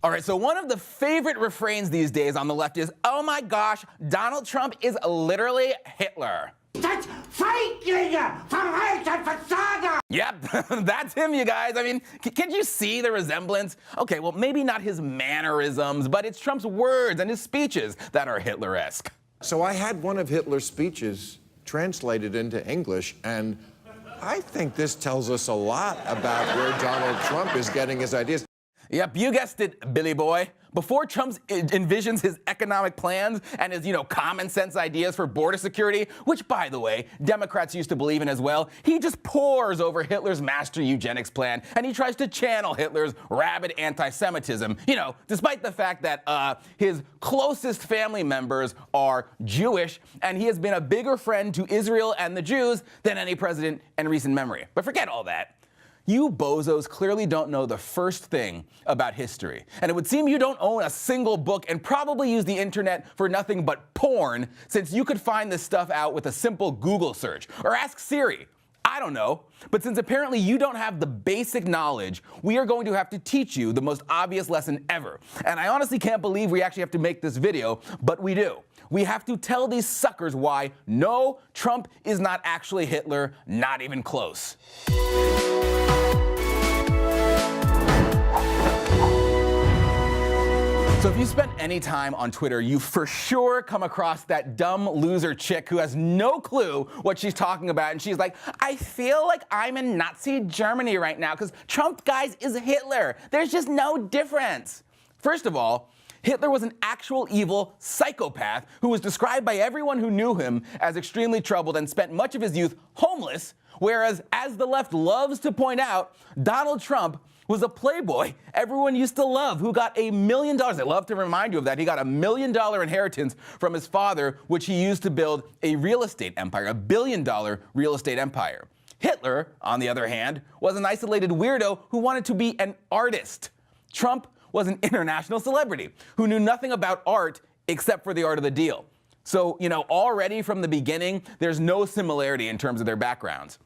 All right, so one of the favorite refrains these days on the left is, oh my gosh, Donald Trump is literally Hitler. That's Feiglinge, Verräter, Versager! Yep, that's him, you guys. I mean, can't you see the resemblance? Okay, well, maybe not his mannerisms, but it's Trump's words and his speeches that are Hitler-esque. So I had one of Hitler's speeches translated into English, and I think this tells us a lot about where Donald Trump is getting his ideas. Yep, you guessed it, Billy boy. Before Trump envisions his economic plans and his, common sense ideas for border security, which, by the way, Democrats used to believe in as well, he just pores over Hitler's master eugenics plan, and he tries to channel Hitler's rabid anti-Semitism, despite the fact that his closest family members are Jewish, and he has been a bigger friend to Israel and the Jews than any president in recent memory. But forget all that. You bozos clearly don't know the first thing about history. And it would seem you don't own a single book and probably use the internet for nothing but porn, since you could find this stuff out with a simple Google search. Or ask Siri. I don't know. But since apparently you don't have the basic knowledge, we are going to have to teach you the most obvious lesson ever. And I honestly can't believe we actually have to make this video, but we do. We have to tell these suckers why, no, Trump is not actually Hitler, not even close. So if you spent any time on Twitter, you for sure come across that dumb loser chick who has no clue what she's talking about, and she's like, I feel like I'm in Nazi Germany right now because Trump, guys, is Hitler. There's just no difference. First of all, Hitler was an actual evil psychopath who was described by everyone who knew him as extremely troubled and spent much of his youth homeless, whereas, as the left loves to point out, Donald Trump was a playboy everyone used to love who got $1 million. I love to remind you of that. He got $1 million inheritance from his father, which he used to build a real estate empire, $1 billion real estate empire. Hitler, on the other hand, was an isolated weirdo who wanted to be an artist. Trump was an international celebrity who knew nothing about art except for the art of the deal. So, already from the beginning, there's no similarity in terms of their backgrounds.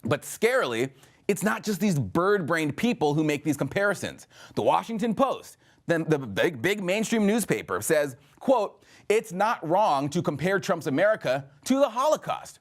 But scarily, it's not just these bird-brained people who make these comparisons. The Washington Post, the big mainstream newspaper, says, quote, it's not wrong to compare Trump's America to the Holocaust.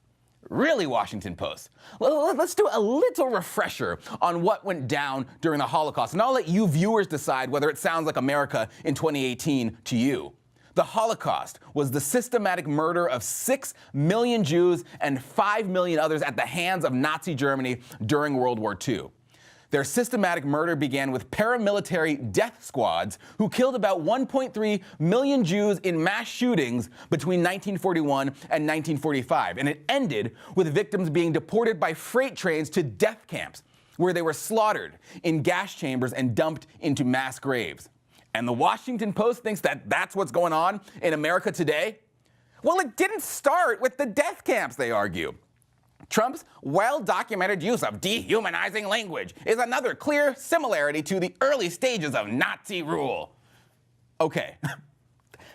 Really, Washington Post? Let's do a little refresher on what went down during the Holocaust, and I'll let you viewers decide whether it sounds like America in 2018 to you. The Holocaust was the systematic murder of 6 million Jews and 5 million others at the hands of Nazi Germany during World War II. Their systematic murder began with paramilitary death squads who killed about 1.3 million Jews in mass shootings between 1941 and 1945, and it ended with victims being deported by freight trains to death camps, where they were slaughtered in gas chambers and dumped into mass graves. And the Washington Post thinks that that's what's going on in America today? Well, it didn't start with the death camps, they argue. Trump's well-documented use of dehumanizing language is another clear similarity to the early stages of Nazi rule. Okay,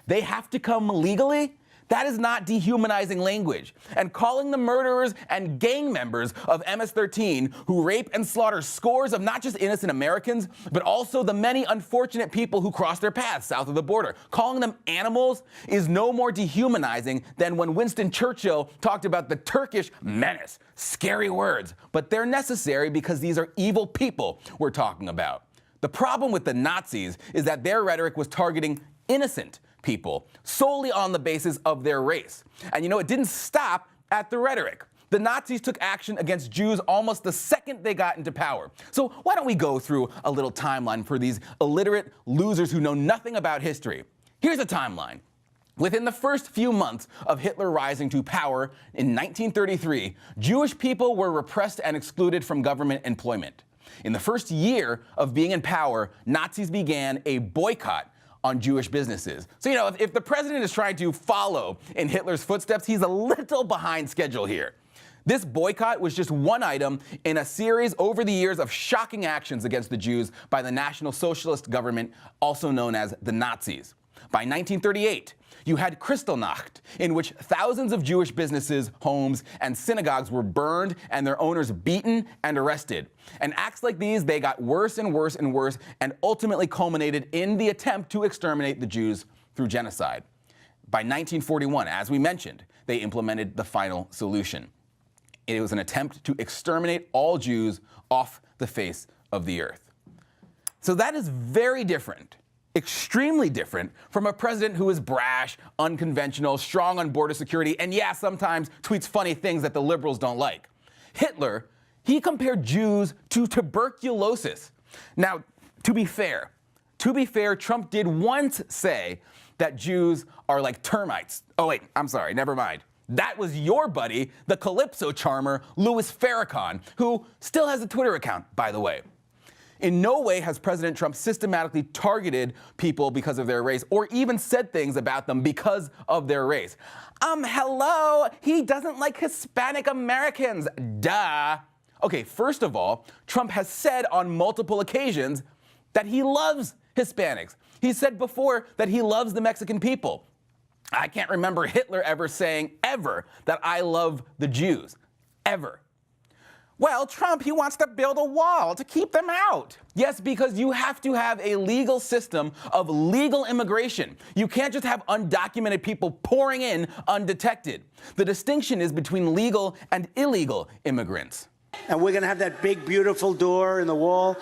they have to come legally? That is not dehumanizing language. And calling the murderers and gang members of MS-13 who rape and slaughter scores of not just innocent Americans, but also the many unfortunate people who cross their paths south of the border, calling them animals is no more dehumanizing than when Winston Churchill talked about the Turkish menace. Scary words, but they're necessary because these are evil people we're talking about. The problem with the Nazis is that their rhetoric was targeting innocent people solely on the basis of their race. And it didn't stop at the rhetoric. The Nazis took action against Jews almost the second they got into power. So why don't we go through a little timeline for these illiterate losers who know nothing about history. Here's a timeline. Within the first few months of Hitler rising to power in 1933, Jewish people were repressed and excluded from government employment. In the first year of being in power, Nazis began a boycott on Jewish businesses. So, if the president is trying to follow in Hitler's footsteps, he's a little behind schedule here. This boycott was just one item in a series over the years of shocking actions against the Jews by the National Socialist government, also known as the Nazis. By 1938, you had Kristallnacht, in which thousands of Jewish businesses, homes, and synagogues were burned and their owners beaten and arrested. And acts like these, they got worse and worse and worse and ultimately culminated in the attempt to exterminate the Jews through genocide. By 1941, as we mentioned, they implemented the final solution. It was an attempt to exterminate all Jews off the face of the earth. So that is very different, extremely different from a president who is brash, unconventional, strong on border security, and yeah, sometimes tweets funny things that the liberals don't like. Hitler, he compared Jews to tuberculosis. Now, to be fair, Trump did once say that Jews are like termites. Oh wait, I'm sorry, never mind. That was your buddy, the Calypso charmer, Louis Farrakhan, who still has a Twitter account, by the way. In no way has President Trump systematically targeted people because of their race or even said things about them because of their race. Hello, he doesn't like Hispanic Americans, duh. Okay, first of all, Trump has said on multiple occasions that he loves Hispanics. He said before that he loves the Mexican people. I can't remember Hitler ever saying, ever, that I love the Jews. Ever. Well, Trump, he wants to build a wall to keep them out. Yes, because you have to have a legal system of legal immigration. You can't just have undocumented people pouring in undetected. The distinction is between legal and illegal immigrants. And we're going to have that big, beautiful door in the wall.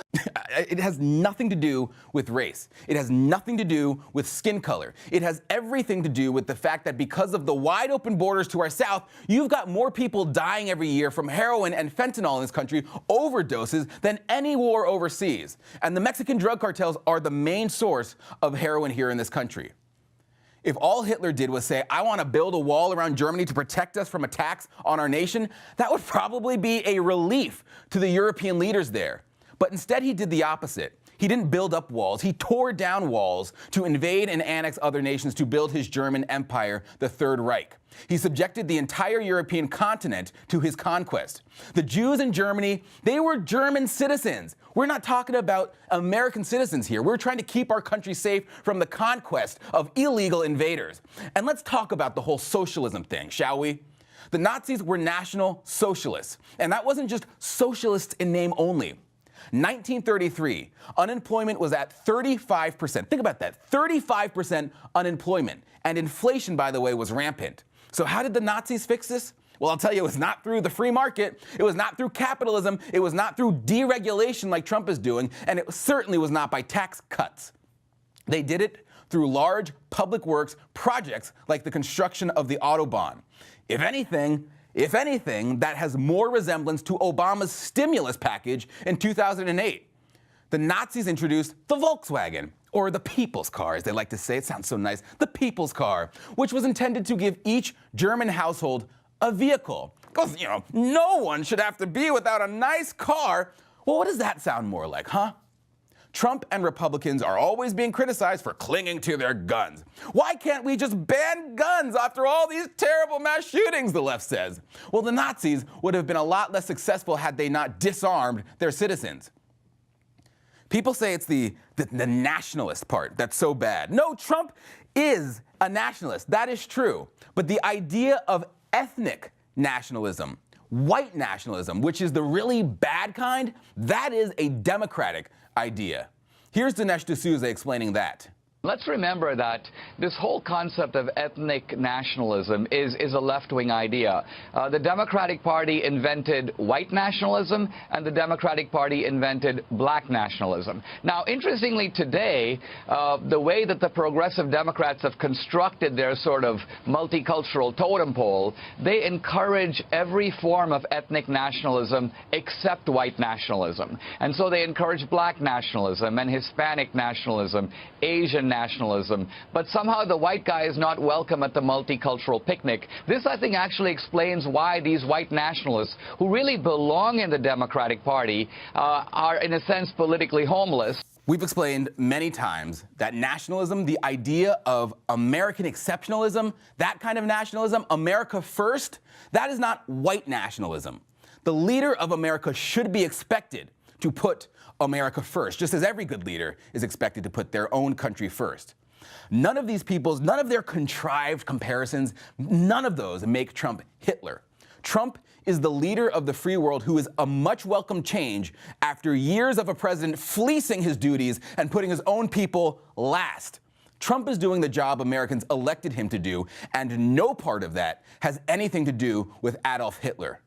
It has nothing to do with race. It has nothing to do with skin color. It has everything to do with the fact that because of the wide open borders to our south, you've got more people dying every year from heroin and fentanyl in this country, overdoses, than any war overseas. And the Mexican drug cartels are the main source of heroin here in this country. If all Hitler did was say, I want to build a wall around Germany to protect us from attacks on our nation, that would probably be a relief to the European leaders there. But instead he did the opposite. He didn't build up walls. He tore down walls to invade and annex other nations to build his German empire, the Third Reich. He subjected the entire European continent to his conquest. The Jews in Germany, they were German citizens. We're not talking about American citizens here. We're trying to keep our country safe from the conquest of illegal invaders. And let's talk about the whole socialism thing, shall we? The Nazis were National Socialists, and that wasn't just socialists in name only. 1933, unemployment was at 35%. Think about that, 35% unemployment. And inflation, by the way, was rampant. So how did the Nazis fix this? Well, I'll tell you, it was not through the free market. It was not through capitalism. It was not through deregulation like Trump is doing. And it certainly was not by tax cuts. They did it through large public works projects like the construction of the Autobahn. If anything, that has more resemblance to Obama's stimulus package in 2008. The Nazis introduced the Volkswagen, or the people's car, as they like to say. It sounds so nice. The people's car, which was intended to give each German household a vehicle. Because, no one should have to be without a nice car. Well, what does that sound more like, huh? Trump and Republicans are always being criticized for clinging to their guns. Why can't we just ban guns after all these terrible mass shootings, the left says? Well, the Nazis would have been a lot less successful had they not disarmed their citizens. People say it's the nationalist part that's so bad. No, Trump is a nationalist. That is true. But the idea of ethnic nationalism, white nationalism, which is the really bad kind, that is a democratic idea. Here's Dinesh D'Souza explaining that. Let's remember that this whole concept of ethnic nationalism is a left-wing idea. The Democratic Party invented white nationalism, and the Democratic Party invented black nationalism. Now, interestingly today, the way that the progressive Democrats have constructed their sort of multicultural totem pole, they encourage every form of ethnic nationalism except white nationalism. And so they encourage black nationalism and Hispanic nationalism, Asian nationalism, but somehow the white guy is not welcome at the multicultural picnic. This, I think, actually explains why these white nationalists, who really belong in the Democratic Party, are, in a sense, politically homeless. We've explained many times that nationalism, the idea of American exceptionalism, that kind of nationalism, America first, that is not white nationalism. The leader of America should be expected to put America first, just as every good leader is expected to put their own country first. None of these people's, none of their contrived comparisons, none of those make Trump Hitler. Trump is the leader of the free world who is a much welcome change after years of a president fleecing his duties and putting his own people last. Trump is doing the job Americans elected him to do, and no part of that has anything to do with Adolf Hitler.